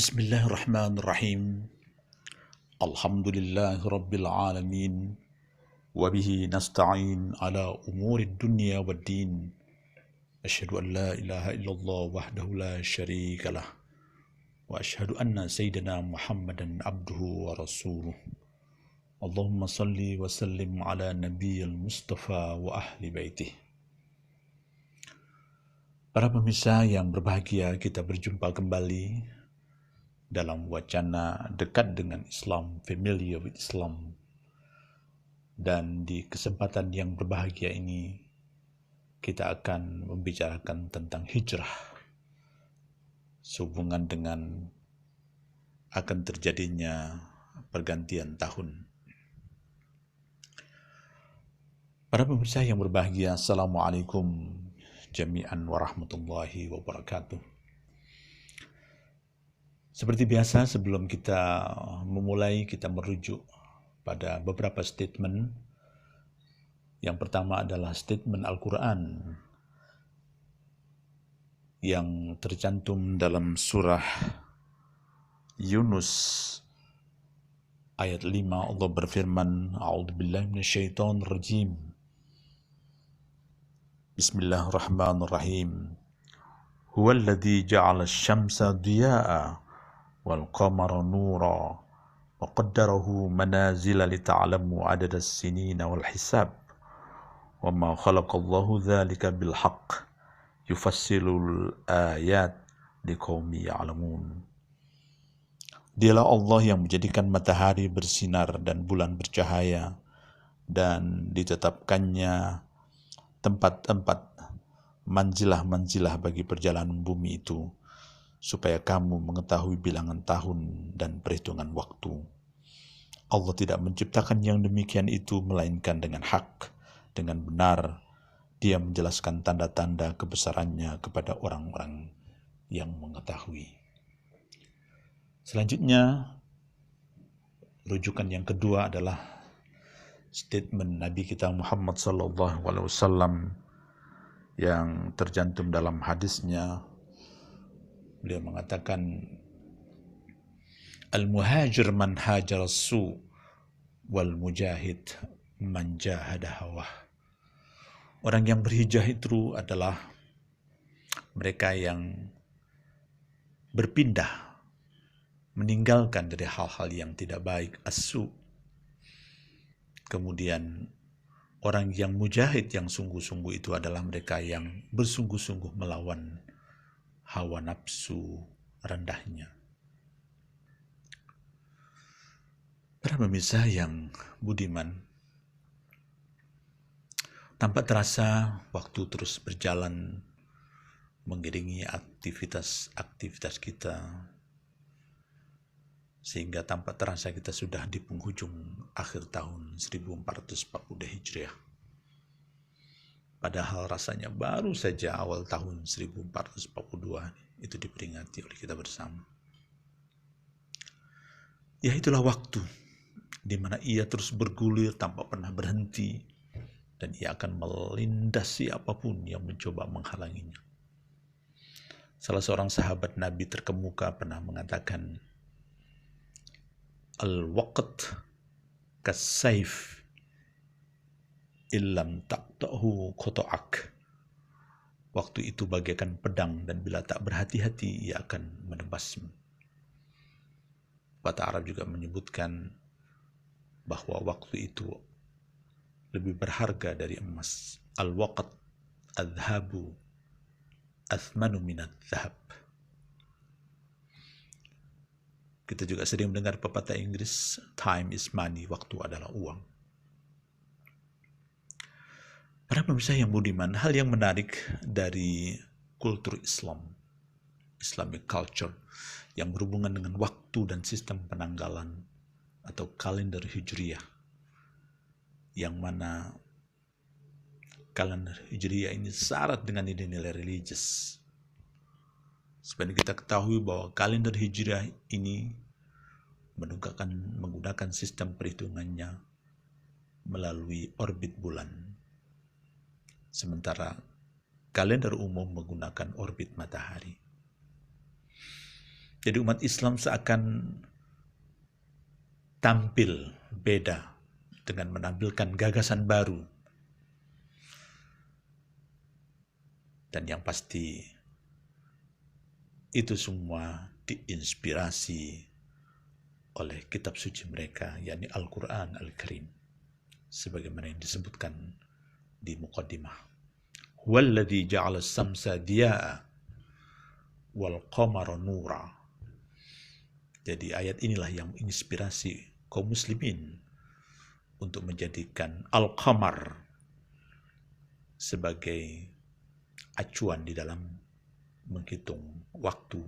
Bismillahirrahmanirrahim. Alhamdulillahi rabbil alamin. Wabihi nasta'in ala umuri dunya waddin. Asyhadu an la ilaha illallah wahdahu la syarika lah. Wa asyhadu anna sayyidina Muhammadan abduhu wa rasuluh. Allahumma salli wa sallim ala nabiyyil mustafa wa ahli baitih. Para pemirsa yang berbahagia, kita berjumpa kembali dalam wacana dekat dengan Islam, familiar with Islam. Dan di kesempatan yang berbahagia ini, kita akan membicarakan tentang hijrah, sehubungan dengan akan terjadinya pergantian tahun. Para pemirsa yang berbahagia, Assalamualaikum jami'an warahmatullahi wabarakatuh. Seperti biasa, sebelum kita memulai, kita merujuk pada beberapa statement. Yang pertama adalah statement Al-Quran yang tercantum dalam surah Yunus ayat 5. Allah berfirman, A'udzubillahi minasyaitonir rajim. Bismillahirrahmanirrahim. Huwallazi ja'ala asy-syamsa diya'a wal qamara nura wa qaddarahu manazila lita'lamu 'adada as-sinina wal hisab wa ma khalaqallahu dzalika bil haqq yufassilul ayat liqaumin ya'lamun. Dialah Allah yang menjadikan matahari bersinar dan bulan bercahaya, dan ditetapkannya tempat-tempat manzilah-manzilah bagi perjalanan bumi itu, supaya kamu mengetahui bilangan tahun dan perhitungan waktu. Allah tidak menciptakan yang demikian itu melainkan dengan hak, dengan benar. Dia menjelaskan tanda-tanda kebesarannya kepada orang-orang yang mengetahui. Selanjutnya, rujukan yang kedua adalah statement Nabi kita Muhammad SAW yang tercantum dalam hadisnya. Beliau mengatakan, Al-muhajir man hajar as-su' wal mujahid man jahada hawah. Orang yang berhijrah itu adalah mereka yang berpindah, meninggalkan dari hal-hal yang tidak baik, as-su'. Kemudian orang yang mujahid, yang sungguh-sungguh, itu adalah mereka yang bersungguh-sungguh melawan hawa nafsu rendahnya. Para pemirsa yang budiman, tanpa terasa waktu terus berjalan mengiringi aktivitas kita, sehingga tanpa terasa kita sudah di penghujung akhir tahun 1440 Hijriah. Padahal rasanya baru saja awal tahun 1442 itu diperingati oleh kita bersama. Ya, itulah waktu di mana ia terus bergulir tanpa pernah berhenti, dan ia akan melindas siapapun yang mencoba menghalanginya. Salah seorang sahabat Nabi terkemuka pernah mengatakan, Al-waqt kas-saif illam taqta'hu qata'ak. Waktu itu bagaikan pedang, dan bila tak berhati-hati ia akan menebasmu. Kata Arab juga menyebutkan bahwa waktu itu lebih berharga dari emas. Al-waqt adhabu athmanu minat dhahab. Kita juga sering mendengar pepatah Inggris, time is money, waktu adalah uang. Para pemirsa yang budiman, hal yang menarik dari kultur Islam, Islamic culture, yang berhubungan dengan waktu dan sistem penanggalan atau kalender Hijriyah, yang mana kalender Hijriyah ini syarat dengan nilai-nilai religius. Sebenarnya kita ketahui bahwa kalender Hijriyah ini menggunakan sistem perhitungannya melalui orbit bulan, sementara kalender umum menggunakan orbit matahari. Jadi umat Islam seakan tampil beda dengan menampilkan gagasan baru. Dan yang pasti itu semua diinspirasi oleh kitab suci mereka, yakni Al-Quran Al-Karim. Sebagaimana yang disebutkan di muqaddimah. Walladzi ja'ala as-samsa diya'a wal qamara nura. Jadi ayat inilah yang menginspirasi kaum muslimin untuk menjadikan Al-Qamar sebagai acuan di dalam menghitung waktu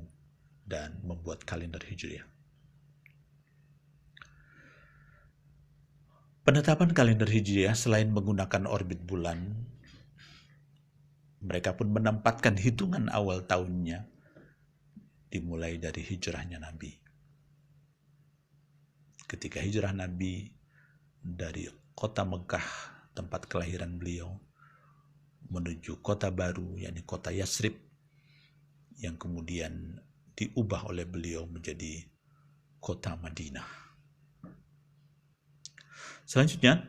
dan membuat kalender Hijriah. Penetapan kalender Hijriah selain menggunakan orbit bulan, mereka pun menempatkan hitungan awal tahunnya dimulai dari hijrahnya Nabi. Ketika hijrah Nabi dari kota Mekah, tempat kelahiran beliau, menuju kota baru, yakni kota Yasrib, yang kemudian diubah oleh beliau menjadi kota Madinah. Selanjutnya,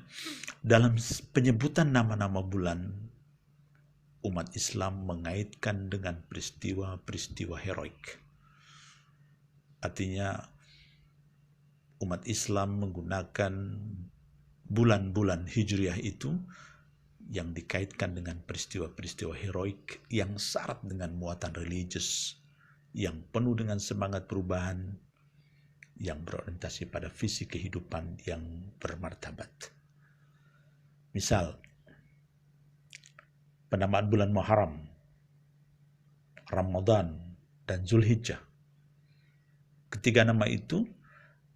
dalam penyebutan nama-nama bulan, umat Islam mengaitkan dengan peristiwa-peristiwa heroik. Artinya, umat Islam menggunakan bulan-bulan Hijriah itu yang dikaitkan dengan peristiwa-peristiwa heroik yang syarat dengan muatan religius, yang penuh dengan semangat perubahan, yang berorientasi pada visi kehidupan yang bermartabat. Misal, penamaan bulan Muharram, Ramadan, dan Zulhijjah. Ketiga nama itu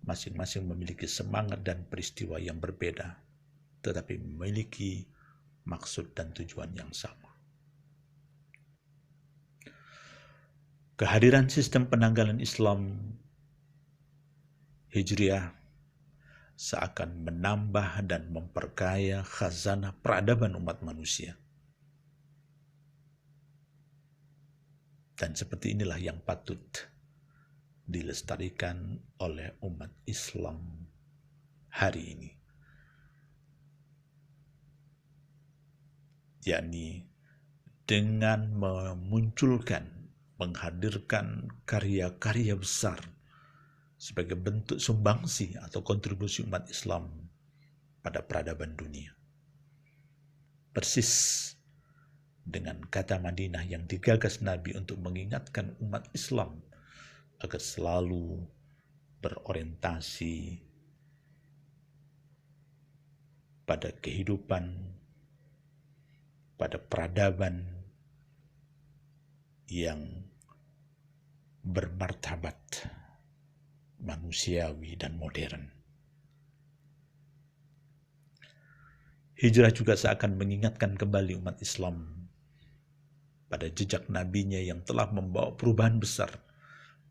masing-masing memiliki semangat dan peristiwa yang berbeda, tetapi memiliki maksud dan tujuan yang sama. Kehadiran sistem penanggalan Islam Hijriah seakan menambah dan memperkaya khazanah peradaban umat manusia. Dan seperti inilah yang patut dilestarikan oleh umat Islam hari ini. Yakni dengan memunculkan, menghadirkan karya-karya besar sebagai bentuk sumbangsi atau kontribusi umat Islam pada peradaban dunia. Persis dengan kata Madinah yang digagas Nabi untuk mengingatkan umat Islam agar selalu berorientasi pada kehidupan, pada peradaban yang bermartabat manusiawi dan modern. Hijrah juga seakan mengingatkan kembali umat Islam pada jejak nabinya yang telah membawa perubahan besar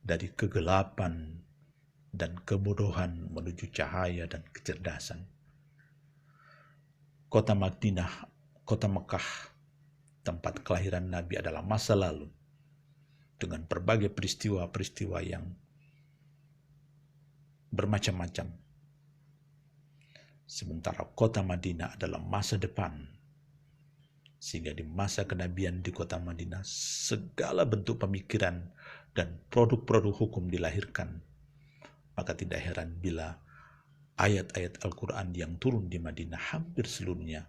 dari kegelapan dan kebodohan menuju cahaya dan kecerdasan. Kota Madinah, kota Mekah, tempat kelahiran Nabi adalah masa lalu dengan berbagai peristiwa-peristiwa yang bermacam-macam. Sementara kota Madinah adalah masa depan, sehingga di masa kenabian di kota Madinah segala bentuk pemikiran dan produk-produk hukum dilahirkan. Maka tidak heran bila ayat-ayat Al-Quran yang turun di Madinah hampir seluruhnya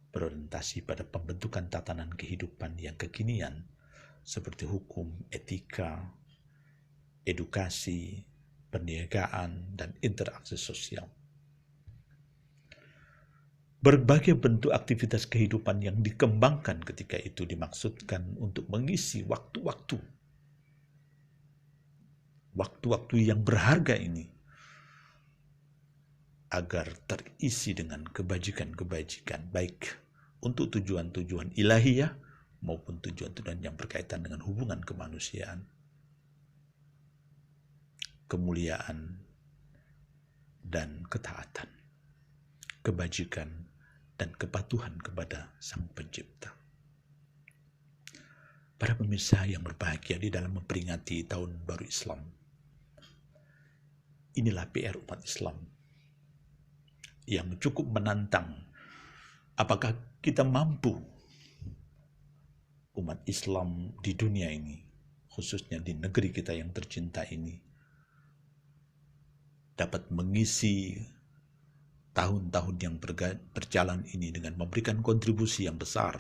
berorientasi pada pembentukan tatanan kehidupan yang kekinian seperti hukum, etika, edukasi, perniagaan, dan interaksi sosial. Berbagai bentuk aktivitas kehidupan yang dikembangkan ketika itu dimaksudkan untuk mengisi waktu-waktu yang berharga ini agar terisi dengan kebajikan-kebajikan, baik untuk tujuan-tujuan ilahiyah maupun tujuan-tujuan yang berkaitan dengan hubungan kemanusiaan, kemuliaan, dan ketaatan, kebajikan, dan kepatuhan kepada Sang Pencipta. Para pemirsa yang berbahagia, di dalam memperingati Tahun Baru Islam, inilah PR umat Islam yang cukup menantang. Apakah kita mampu, umat Islam di dunia ini, khususnya di negeri kita yang tercinta ini, dapat mengisi tahun-tahun yang berjalan ini dengan memberikan kontribusi yang besar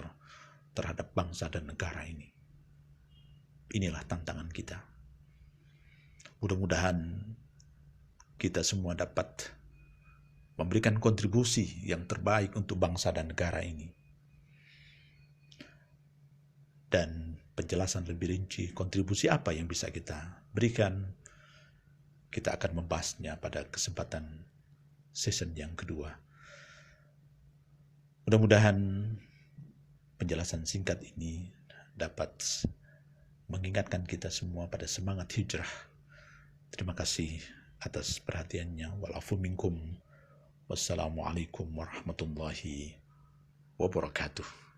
terhadap bangsa dan negara ini. Inilah tantangan kita. Mudah-mudahan kita semua dapat memberikan kontribusi yang terbaik untuk bangsa dan negara ini. Dan penjelasan lebih rinci kontribusi apa yang bisa kita berikan, kita akan membahasnya pada kesempatan season yang kedua. Mudah-mudahan penjelasan singkat ini dapat mengingatkan kita semua pada semangat hijrah. Terima kasih atas perhatiannya. Walafu minkum. Wassalamualaikum warahmatullahi wabarakatuh.